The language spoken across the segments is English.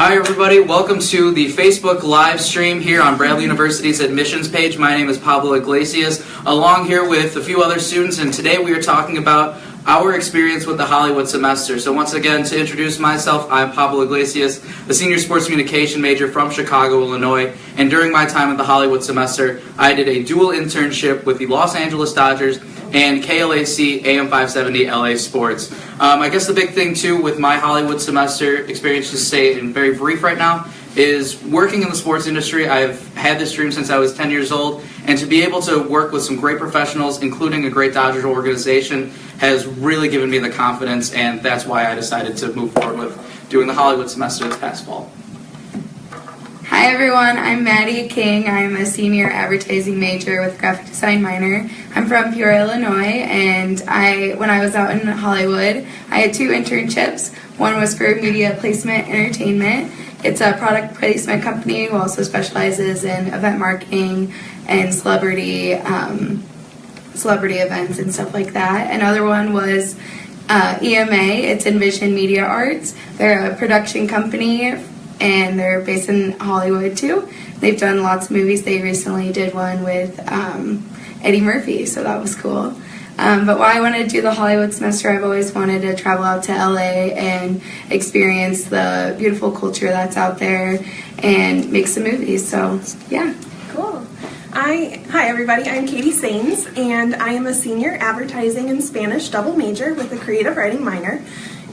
Hi everybody, welcome to the Facebook live stream here on Bradley University's admissions page. My name is Pablo Iglesias, along here with a few other students, and today we are talking about our experience with the Hollywood semester. So once again, to introduce myself, I'm Pablo Iglesias, a senior sports communication major from Chicago, Illinois, and during my time at the Hollywood semester, I did a dual internship with the Los Angeles Dodgers and KLAC AM 570 LA Sports. I guess the big thing too with my Hollywood semester experience, to say in very brief right now, is working in the sports industry. I've had this dream since I was 10 years old, and to be able to work with some great professionals, including a great Dodgers organization, has really given me the confidence, and that's why I decided to move forward with doing the Hollywood semester this past fall. Hi everyone, I'm Maddie King. I'm a senior advertising major with graphic design minor. I'm from Peoria, Illinois, and when I was out in Hollywood, I had two internships. One was for Media Placement Entertainment. It's a product placement company who also specializes in event marketing and celebrity events and stuff like that. Another one was EMA. It's Envision Media Arts. They're a production company, and they're based in Hollywood too. They've done lots of movies. They recently did one with Eddie Murphy, so that was cool. But why I wanted to do the Hollywood semester, I've always wanted to travel out to LA and experience the beautiful culture that's out there and make some movies. So yeah. Cool. Hi everybody, I'm Katie Sains, and I am a senior advertising and Spanish double major with a creative writing minor.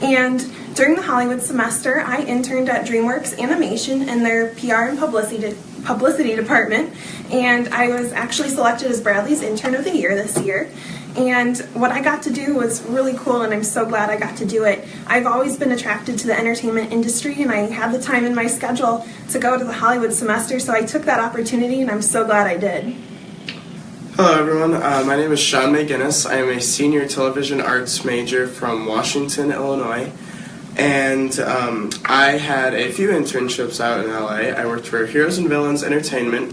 And during the Hollywood semester, I interned at DreamWorks Animation in their PR and publicity department, and I was actually selected as Bradley's Intern of the Year this year. And what I got to do was really cool, and I'm so glad I got to do it. I've always been attracted to the entertainment industry, and I had the time in my schedule to go to the Hollywood semester, so I took that opportunity, and I'm so glad I did. Hello everyone, my name is Sean McGinnis. I am a senior television arts major from Washington, Illinois, and I had a few internships out in LA. I worked for Heroes and Villains Entertainment,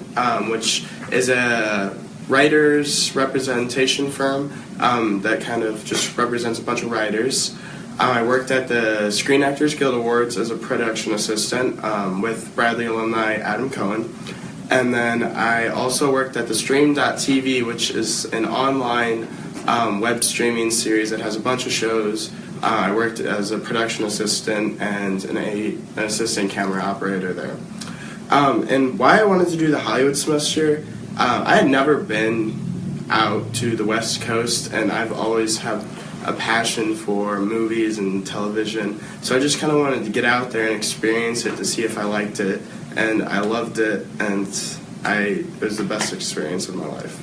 which is a writers representation firm that kind of just represents a bunch of writers. I worked at the Screen Actors Guild Awards as a production assistant with Bradley alumni Adam Cohen. And then I also worked at the Stream.tv, which is an online web streaming series that has a bunch of shows. I worked as a production assistant and an assistant camera operator there. And why I wanted to do the Hollywood semester, I had never been out to the West Coast, and I've always had a passion for movies and television. So I just kind of wanted to get out there and experience it to see if I liked it. And I loved it, and it was the best experience of my life.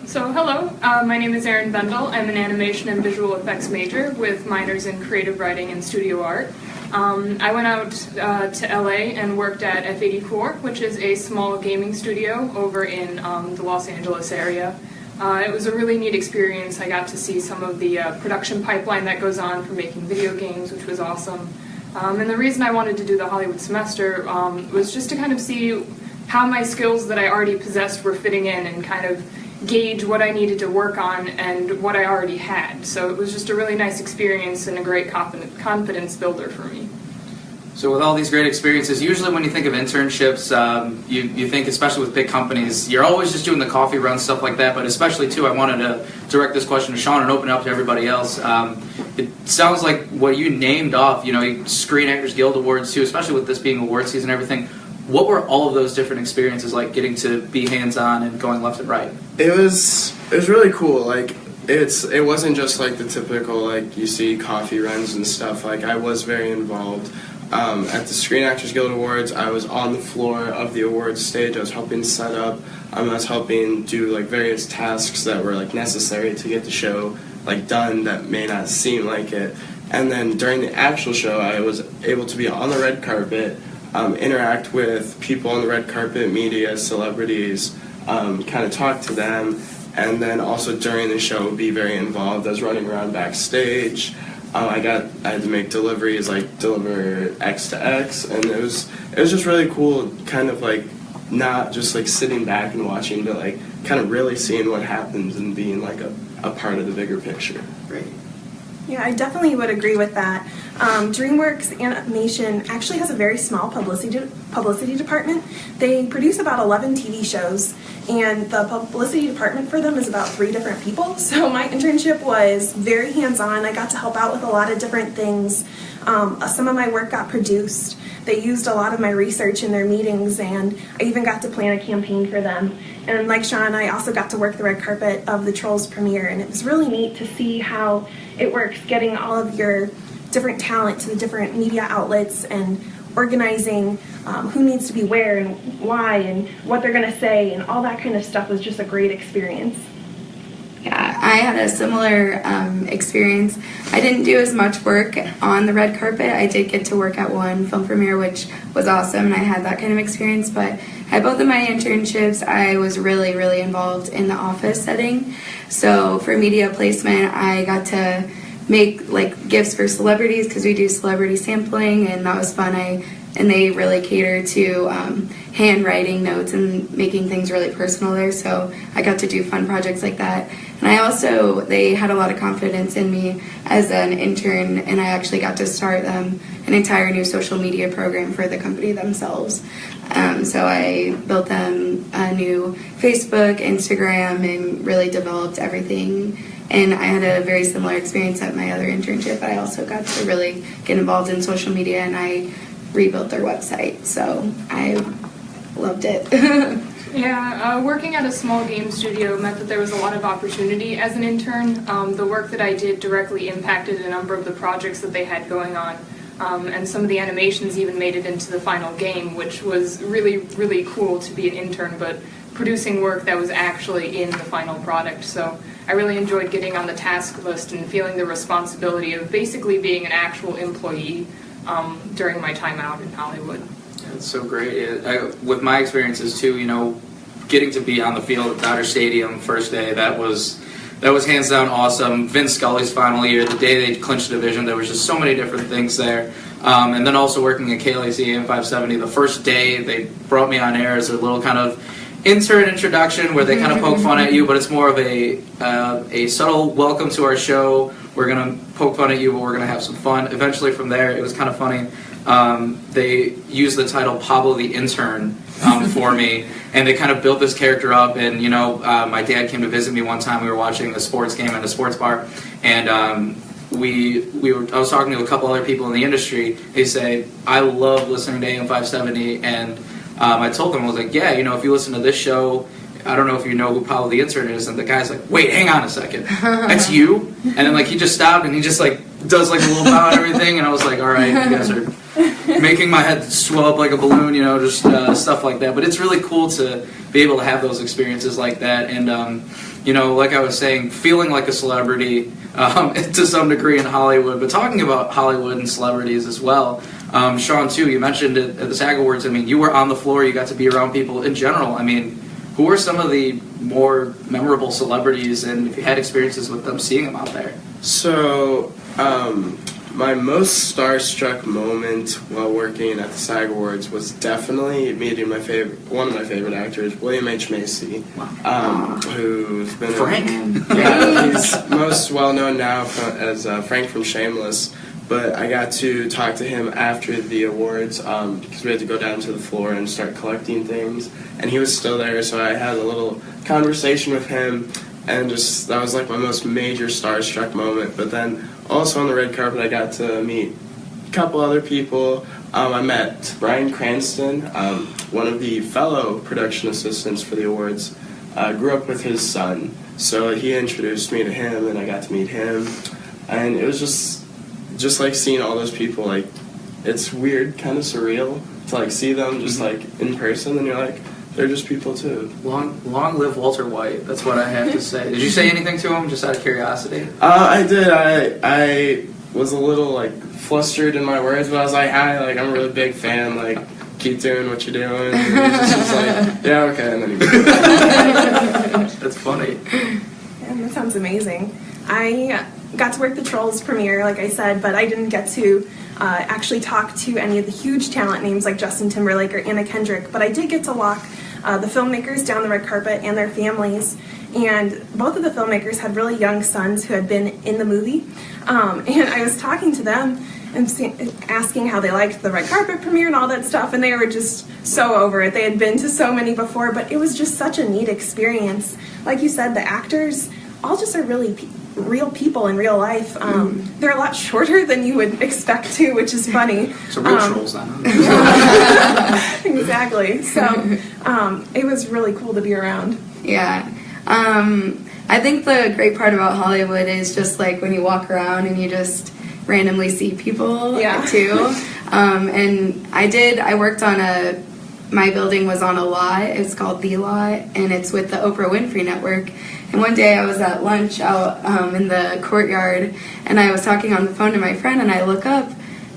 So hello, my name is Erin Bendel. I'm an animation and visual effects major with minors in creative writing and studio art. I went out to LA and worked at F84, which is a small gaming studio over in the Los Angeles area. It was a really neat experience. I got to see some of the production pipeline that goes on for making video games, which was awesome. And the reason I wanted to do the Hollywood semester was just to kind of see how my skills that I already possessed were fitting in and kind of gauge what I needed to work on and what I already had. So it was just a really nice experience and a great confidence builder for me. So with all these great experiences, usually when you think of internships, you think, especially with big companies, you're always just doing the coffee run, stuff like that, but especially too, I wanted to direct this question to Sean and open it up to everybody else. It sounds like what you named off, Screen Actors Guild Awards too, especially with this being award season and everything. What were all of those different experiences like, getting to be hands-on and going left and right? It was really cool. Like, it wasn't just like the typical, like, you see coffee runs and stuff. Like, I was very involved. At the Screen Actors Guild Awards, I was on the floor of the awards stage. I was helping set up. I was helping do like various tasks that were like necessary to get the show like done that may not seem like it. And then during the actual show, I was able to be on the red carpet, interact with people on the red carpet, media, celebrities, kind of talk to them, and then also during the show be very involved. I was running around backstage. I had to make deliveries, like deliver X to X, and it was just really cool, kind of like not just like sitting back and watching, but like kind of really seeing what happens and being like a part of the bigger picture. Great. Yeah, I definitely would agree with that. DreamWorks Animation actually has a very small publicity department. They produce about 11 TV shows, and the publicity department for them is about 3 different people. So my internship was very hands-on. I got to help out with a lot of different things. Some of my work got produced. They used a lot of my research in their meetings, and I even got to plan a campaign for them. And like Sean, I also got to work the red carpet of the Trolls premiere, and it was really neat to see how it works, getting all of your different talent to the different media outlets and organizing who needs to be where and why and what they're going to say, and all that kind of stuff was just a great experience. Yeah, I had a similar experience. I didn't do as much work on the red carpet. I did get to work at one film premiere, which was awesome, and I had that kind of experience. But at both of my internships, I was really, really involved in the office setting. So for media placement, I got to make like gifts for celebrities because we do celebrity sampling, and that was fun. And they really cater to handwriting notes and making things really personal there. So I got to do fun projects like that. And they had a lot of confidence in me as an intern, and I actually got to start an entire new social media program for the company themselves. So I built them a new Facebook, Instagram, and really developed everything. And I had a very similar experience at my other internship. I also got to really get involved in social media, and I rebuilt their website. So I loved it. Yeah, working at a small game studio meant that there was a lot of opportunity as an intern. The work that I did directly impacted a number of the projects that they had going on. And some of the animations even made it into the final game, which was really, really cool to be an intern, but producing work that was actually in the final product. So I really enjoyed getting on the task list and feeling the responsibility of basically being an actual employee during my time out in Hollywood. That's so great. With my experiences too, getting to be on the field at Dodger Stadium first day, that was hands down awesome. Vince Scully's final year, the day they clinched the division, there was just so many different things there. And then also working at KLAC AM 570, the first day they brought me on air as a little kind of intern introduction where they kind of poke fun at you, but it's more of a subtle welcome to our show. We're going to poke fun at you, but we're going to have some fun. Eventually from there, it was kind of funny. They used the title Pablo the Intern for me, and they kind of built this character up. And my dad came to visit me one time. We were watching a sports game at a sports bar, and I was talking to a couple other people in the industry. They say, I love listening to AM 570, and I told them, I was like, yeah, if you listen to this show, I don't know if you know who Pablo the Intern is. And the guy's like, wait, hang on a second, that's you? And then he just stopped and he just does a little bow and everything, and I was like, all right, you guys are making my head swell up like a balloon, just stuff like that. But it's really cool to be able to have those experiences like that, and like I was saying, feeling like a celebrity to some degree in Hollywood. But talking about Hollywood and celebrities as well, Sean too, you mentioned it at the SAG Awards. You were on the floor, you got to be around people in general. Who are some of the more memorable celebrities, and if you had experiences with them, seeing them out there? So, my most starstruck moment while working at the SAG Awards was definitely meeting one of my favorite actors, William H. Macy, who's been Frank. He's most well known now as Frank from Shameless. But I got to talk to him after the awards because we had to go down to the floor and start collecting things, and he was still there, so I had a little conversation with him, and that was my most major starstruck moment. But then also on the red carpet, I got to meet a couple other people. I met Bryan Cranston, one of the fellow production assistants for the awards. Grew up with his son, so he introduced me to him, and I got to meet him, and it was just seeing all those people, it's weird, kind of surreal to see them just in person, and you're they're just people too. Long live Walter White. That's what I have to say. Did you say anything to him, just out of curiosity? I did. I was a little flustered in my words, but I was hi, I'm a really big fan, keep doing what you're doing. And he just was yeah, okay, and then he That's funny. Yeah, that sounds amazing. I got to work the Trolls premiere, like I said, but I didn't get to actually talk to any of the huge talent names like Justin Timberlake or Anna Kendrick, but I did get to walk the filmmakers down the red carpet and their families, and both of the filmmakers had really young sons who had been in the movie, and I was talking to them, and asking how they liked the red carpet premiere and all that stuff, and they were just so over it. They had been to so many before, but it was just such a neat experience. Like you said, the actors all just are really real people in real life. They're a lot shorter than you would expect to, which is funny. So real trolls then. Exactly. So it was really cool to be around. Yeah. I think the great part about Hollywood is just like when you walk around and you just randomly see people too. And I worked on my building was on a lot. It's called The Lot, and it's with the Oprah Winfrey Network. And one day I was at lunch out in the courtyard, and I was talking on the phone to my friend, and I look up,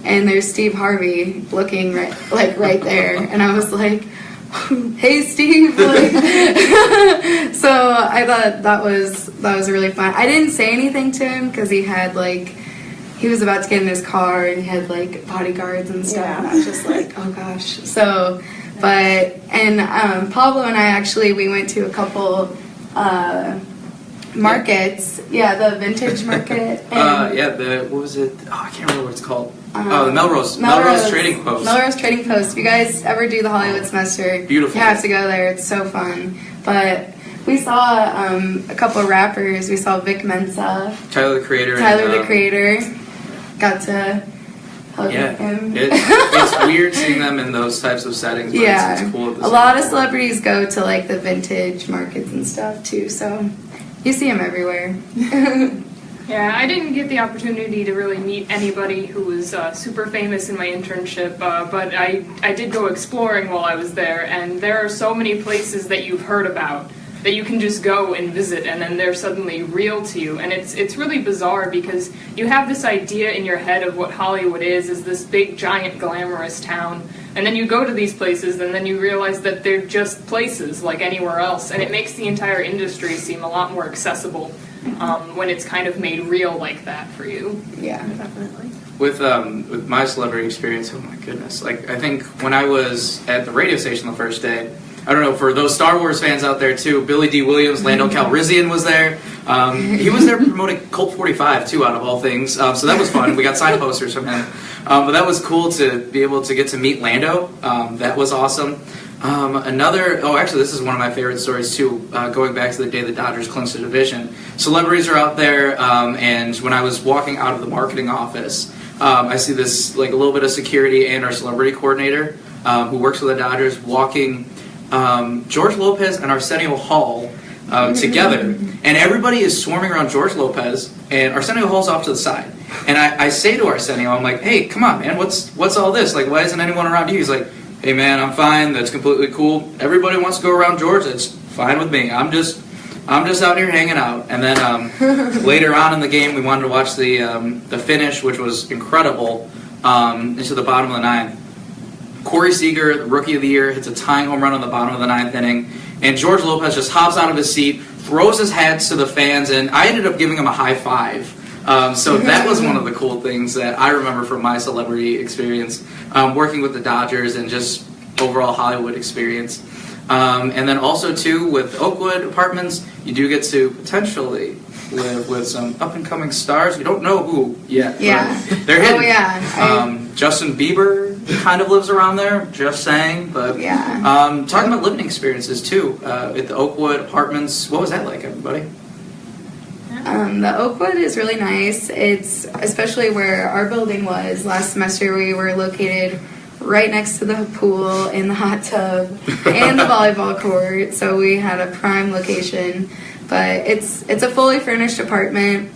and there's Steve Harvey looking right there, and I was like, "Hey, Steve!" Like, so I thought that was really fun. I didn't say anything to him because he was about to get in his car, and he had like bodyguards and stuff, and I was just like, "Oh gosh!" So, Pablo and I we went to a couple markets. Yeah, the vintage market. What was it? Oh, I can't remember what it's called. The Melrose Trading Post. Melrose Trading Post. If you guys ever do the Hollywood semester, beautiful. You have to go there. It's so fun. But we saw a couple of rappers. We saw Vic Mensa. Tyler the Creator. Got to hug him. It's weird seeing them in those types of settings, but it's cool. A lot of celebrities go to like the vintage markets and stuff too, so you see them everywhere. Yeah, I didn't get the opportunity to really meet anybody who was super famous in my internship, but I did go exploring while I was there, and there are so many places that you've heard about that you can just go and visit, and then they're suddenly real to you. And it's really bizarre because you have this idea in your head of what Hollywood is this big, giant, glamorous town, and then you go to these places, and then you realize that they're just places like anywhere else, and it makes the entire industry seem a lot more accessible when it's kind of made real like that for you. Yeah, definitely. With my celebrity experience, oh my goodness! Like I think when I was at the radio station the first day, I don't know, for those Star Wars fans out there too, Billy D. Williams, Lando Calrissian was there. He was there promoting Colt 45 too, out of all things. So that was fun. We got signed posters from him. But that was cool to be able to get to meet Lando. That was awesome. Actually, this is one of my favorite stories too, going back to the day the Dodgers clinched the division. Celebrities are out there, and when I was walking out of the marketing office, I see this, like a little bit of security and our celebrity coordinator, who works for the Dodgers, walking George Lopez and Arsenio Hall together, and everybody is swarming around George Lopez, and Arsenio Hall's off to the side. And I say to Arsenio, I'm like, "Hey, come on, man, what's all this? Like, why isn't anyone around you?" He's like, "Hey, man, I'm fine. That's completely cool. Everybody wants to go around George. That's fine with me. I'm just out here hanging out." And then later on in the game, we wanted to watch the finish, which was incredible, into the bottom of the ninth. Corey Seager, the Rookie of the Year, hits a tying home run on the bottom of the ninth inning, and George Lopez just hops out of his seat, throws his hats to the fans, and I ended up giving him a high five. So that was one of the cool things that I remember from my celebrity experience, working with the Dodgers and just overall Hollywood experience. And then also, too, with Oakwood Apartments, you do get to potentially live with some up-and-coming stars. You don't know who yet. Yeah. They're hidden. Oh, yeah. Justin Bieber kind of lives around there, just saying. But yeah. Talking about living experiences, too, at the Oakwood Apartments. What was that like, everybody? The Oakwood is really nice. It's especially where our building was last semester. We were located right next to the pool and the hot tub and the volleyball court, so we had a prime location. But it's a fully furnished apartment,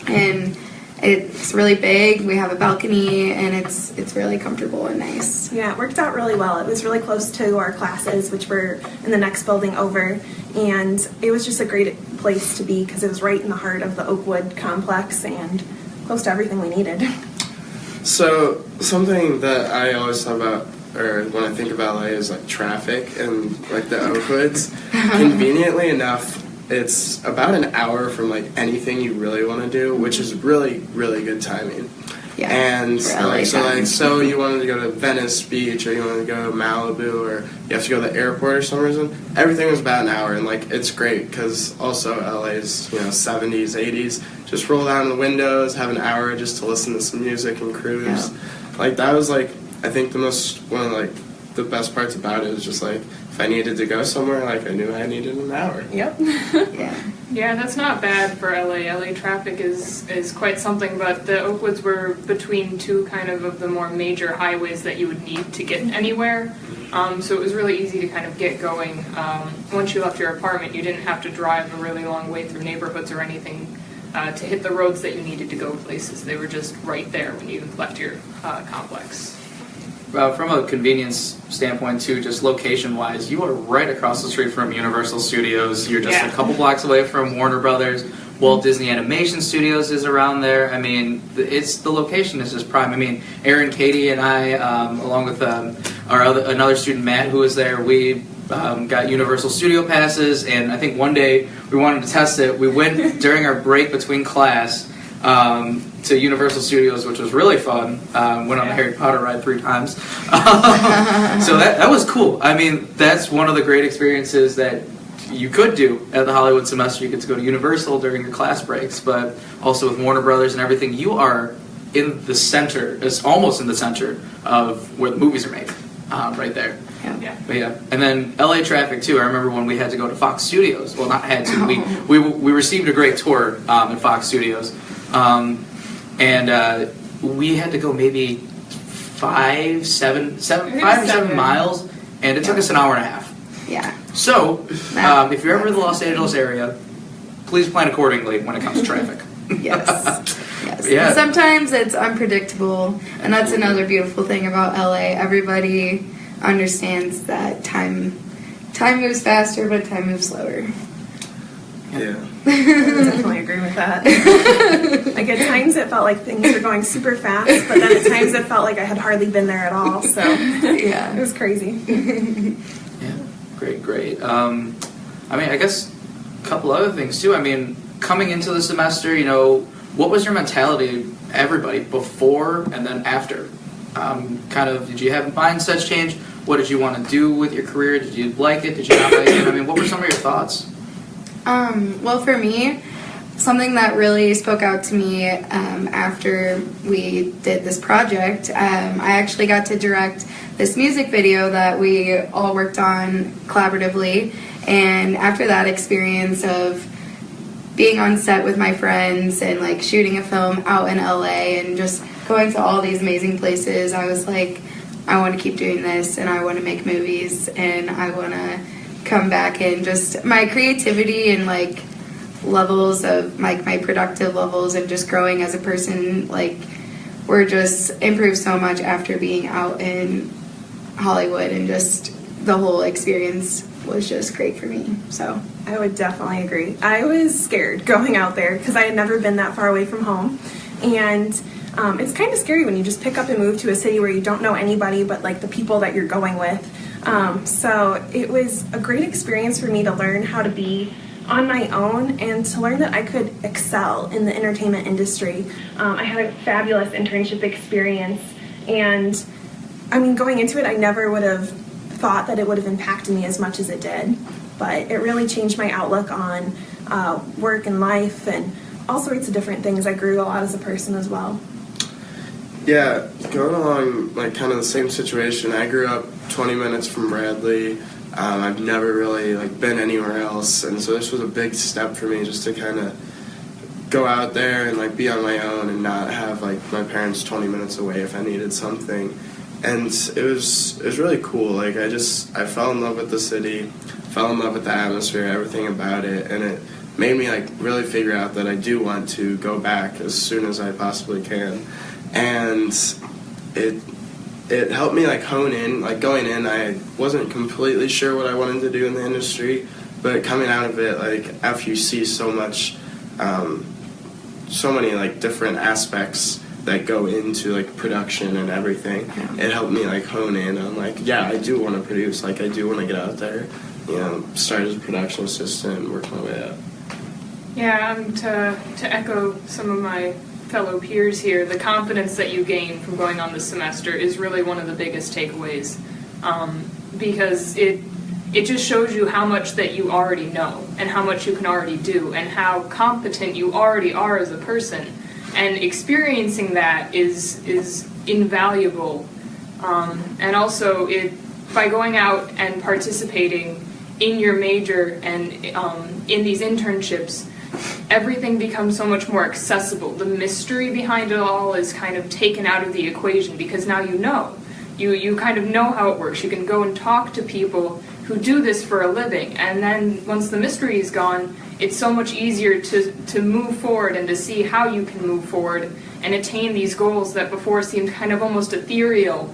and it's really big. We have a balcony, and it's really comfortable and nice. Yeah, it worked out really well. It was really close to our classes, which were in the next building over, and it was just a great place to be because it was right in the heart of the Oakwood complex and close to everything we needed. So something that I always thought about, or when I think of LA, is like traffic and like the Oakwoods. Conveniently enough, it's about an hour from like anything you really want to do, which is really, really good timing. Yeah, and really so you wanted to go to Venice Beach, or you wanted to go to Malibu, or you have to go to the airport or some reason. Everything was about an hour, and like it's great because also LA's 70s, 80s, just roll down the windows, have an hour just to listen to some music and cruise. Yeah. Like that was like I think one of like the best parts about it is just like if I needed to go somewhere, like I knew I needed an hour. Yep. Yeah. Yeah, that's not bad for LA. LA traffic is quite something, but the Oakwoods were between two kind of the more major highways that you would need to get anywhere. So it was really easy to kind of get going. Once you left your apartment, you didn't have to drive a really long way through neighborhoods or anything to hit the roads that you needed to go places. They were just right there when you left your complex. From a convenience standpoint, too, just location-wise, you are right across the street from Universal Studios. You're just Yeah. a couple blocks away from Warner Brothers. Walt Disney Animation Studios is around there. I mean, the location is just prime. I mean, Aaron, Katie, and I, along with another student, Matt, who was there, we got Universal Studio passes, and I think one day we wanted to test it. We went during our break between class to Universal Studios, which was really fun. Went on the Harry Potter ride 3 times. So that was cool. I mean, that's one of the great experiences that you could do at the Hollywood semester. You get to go to Universal during your class breaks, but also with Warner Brothers and everything, you are in the center, it's almost in the center of where the movies are made, right there. Yeah. But yeah, and then LA traffic too. I remember when we had to go to Fox Studios. Well, not had to. We received a great tour at Fox Studios, and we had to go maybe 5 or 7 miles, and it took us an hour and a half. Yeah. So, if you're ever in the Los Angeles area, please plan accordingly when it comes to traffic. Yes. Yes. Yeah. And sometimes it's unpredictable, and that's another beautiful thing about LA. Everybody understands that time moves faster, but time moves slower. Yeah. I definitely agree with that. Like at times it felt like things were going super fast, but then at times it felt like I had hardly been there at all. So Yeah. it was crazy. Yeah, great. I mean, I guess a couple other things too. I mean, coming into the semester, what was your mentality, everybody, before and then after? Did you have mindset change? What did you want to do with your career? Did you like it? Did you not like it? I mean, what were some of your thoughts? Well, for me, something that really spoke out to me after we did this project, I actually got to direct this music video that we all worked on collaboratively. And after that experience of being on set with my friends and like shooting a film out in LA and just going to all these amazing places, I was like, I want to keep doing this, and I want to make movies, and I want to come back, and just my creativity and like levels of like my productive levels and just growing as a person, like, were just improved so much after being out in Hollywood, and just the whole experience was just great for me. So I would definitely agree. I was scared going out there because I had never been that far away from home, and it's kind of scary when you just pick up and move to a city where you don't know anybody but like the people that you're going with. So it was a great experience for me to learn how to be on my own and to learn that I could excel in the entertainment industry. I had a fabulous internship experience, and I mean, going into it, I never would have thought that it would have impacted me as much as it did, but it really changed my outlook on work and life and all sorts of different things. I grew a lot as a person as well. Yeah, going along like kind of the same situation. I grew up 20 minutes from Bradley. I've never really like been anywhere else, and so this was a big step for me just to kind of go out there and like be on my own and not have like my parents 20 minutes away if I needed something. And it was really cool. Like I fell in love with the city, fell in love with the atmosphere, everything about it, and it made me like really figure out that I do want to go back as soon as I possibly can. And it helped me like hone in. Like going in, I wasn't completely sure what I wanted to do in the industry, but coming out of it, like after you see so much, so many like different aspects that go into like production and everything, it helped me like hone in on like, yeah, I do want to produce. Like I do want to get out there, start as a production assistant and work my way up. Yeah, to echo some of my fellow peers here, the confidence that you gain from going on this semester is really one of the biggest takeaways, because it it just shows you how much that you already know and how much you can already do and how competent you already are as a person. And experiencing that is invaluable. And also, by going out and participating in your major and in these internships, everything becomes so much more accessible. The mystery behind it all is kind of taken out of the equation because now you know. You kind of know how it works. You can go and talk to people who do this for a living, and then once the mystery is gone, it's so much easier to move forward and to see how you can move forward and attain these goals that before seemed kind of almost ethereal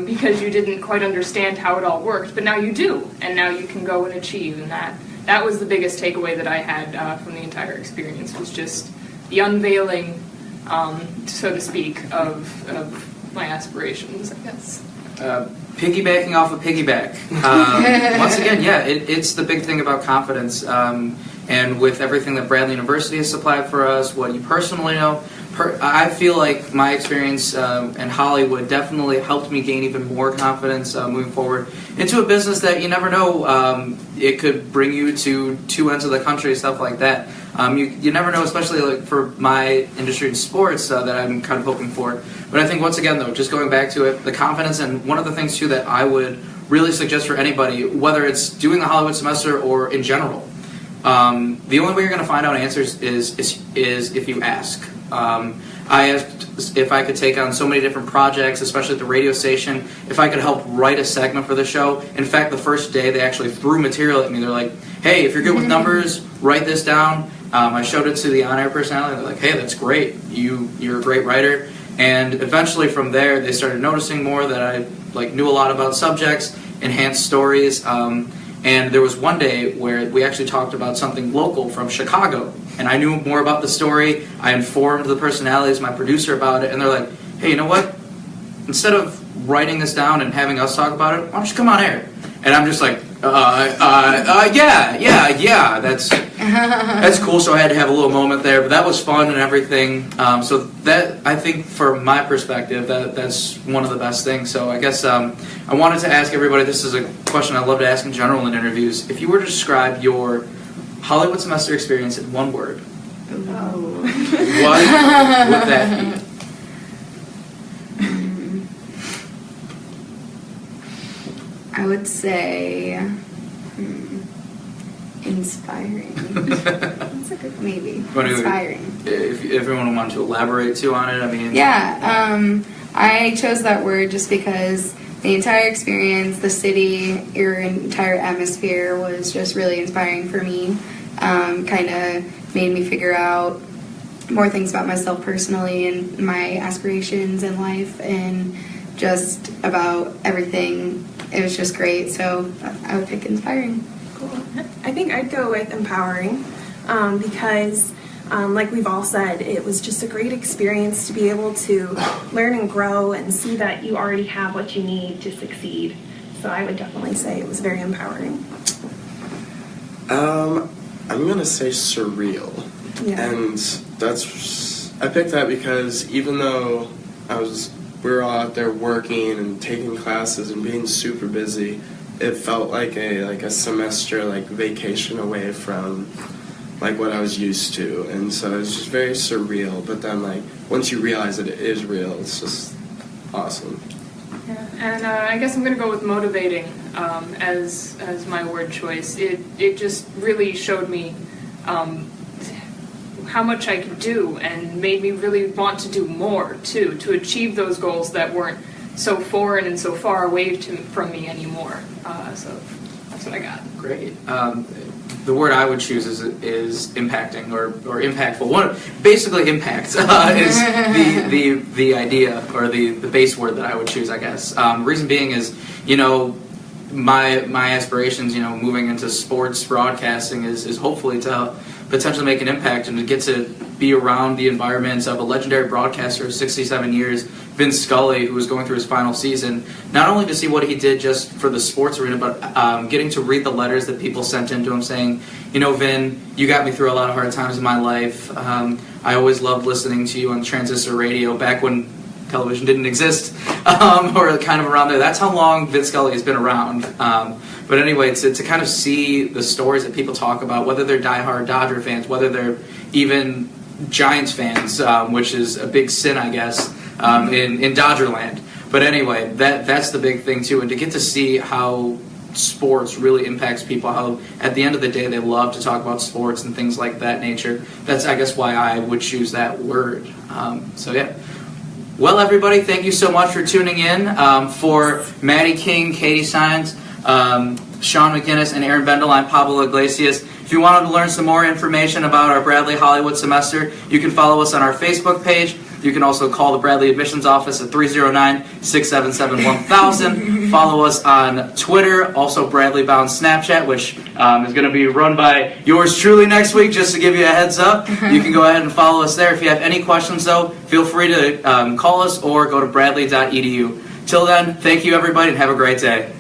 because you didn't quite understand how it all worked, but now you do, and now you can go and achieve, and that was the biggest takeaway that I had from the entire experience, was just the unveiling, so to speak, of my aspirations, I guess. Piggybacking off of piggyback. Once again, yeah, it's the big thing about confidence. And with everything that Bradley University has supplied for us, what you personally know, I feel like my experience in Hollywood definitely helped me gain even more confidence moving forward into a business that you never know, it could bring you to two ends of the country, stuff like that. You never know, especially like for my industry in sports that I'm kind of hoping for. But I think once again, though, just going back to it, the confidence, and one of the things too that I would really suggest for anybody, whether it's doing the Hollywood semester or in general, the only way you're going to find out answers is if you ask. I asked if I could take on so many different projects, especially at the radio station, if I could help write a segment for the show. In fact, the first day they actually threw material at me. They're like, hey, if you're good with numbers, write this down. I showed it to the on-air personality. They're like, hey, that's great. You're a great writer. And eventually from there, they started noticing more that I knew a lot about subjects, enhanced stories. And there was one day where we actually talked about something local from Chicago. And I knew more about the story. I informed the personalities, my producer, about it. And they're like, hey, you know what? Instead of writing this down and having us talk about it, why don't you come on air? And I'm just like, yeah, that's cool. So I had to have a little moment there, but that was fun and everything. So that, I think, from my perspective, that's one of the best things. So I guess I wanted to ask everybody, this is a question I love to ask in general in interviews. If you were to describe your Hollywood semester experience in one word, what would that be? I would say inspiring. That's a good, maybe. Inspiring. If everyone wanted to elaborate too on it, I mean. Yeah, I chose that word just because the entire experience, the city, your entire atmosphere was just really inspiring for me. Kind of made me figure out more things about myself personally and my aspirations in life and just about everything. It was just great, so I would pick inspiring. Cool. I think I'd go with empowering because, like we've all said, it was just a great experience to be able to learn and grow and see that you already have what you need to succeed. So I would definitely say it was very empowering. I'm going to say surreal. Yeah. And I picked that because even though we were all out there working and taking classes and being super busy, it felt like a semester vacation away from what I was used to, and so it was just very surreal. But then once you realize that it is real, it's just awesome. Yeah, and I guess I'm going to go with motivating as my word choice. It just really showed me how much I could do and made me really want to do more, too, to achieve those goals that weren't so foreign and so far away from me anymore. So that's what I got. Great. The word I would choose is impacting or impactful. Basically, impact is the idea or the base word that I would choose, I guess. Reason being is, my aspirations, moving into sports broadcasting is hopefully to potentially make an impact and to get to be around the environments of a legendary broadcaster of 67 years, Vince Scully, who was going through his final season, not only to see what he did just for the sports arena, but getting to read the letters that people sent in to him saying, Vin, you got me through a lot of hard times in my life. I always loved listening to you on transistor radio back when television didn't exist, or kind of around there. That's how long Vin Scully has been around. But anyway, to kind of see the stories that people talk about, whether they're diehard Dodger fans, whether they're even Giants fans, which is a big sin, I guess, in Dodgerland. But anyway, that's the big thing too, and to get to see how sports really impacts people, how at the end of the day they love to talk about sports and things like that nature. That's, I guess, why I would choose that word. So yeah. Well, everybody, thank you so much for tuning in. For Maddie King, Katie Sines, Sean McGinnis, and Aaron Bendel, I'm Pablo Iglesias. If you wanted to learn some more information about our Bradley Hollywood semester, you can follow us on our Facebook page. You can also call the Bradley Admissions Office at 309-677-1000. Follow us on Twitter, also Bradley Bound Snapchat, which is going to be run by yours truly next week, just to give you a heads up. You can go ahead and follow us there. If you have any questions, though, feel free to call us or go to bradley.edu. Till then, thank you, everybody, and have a great day.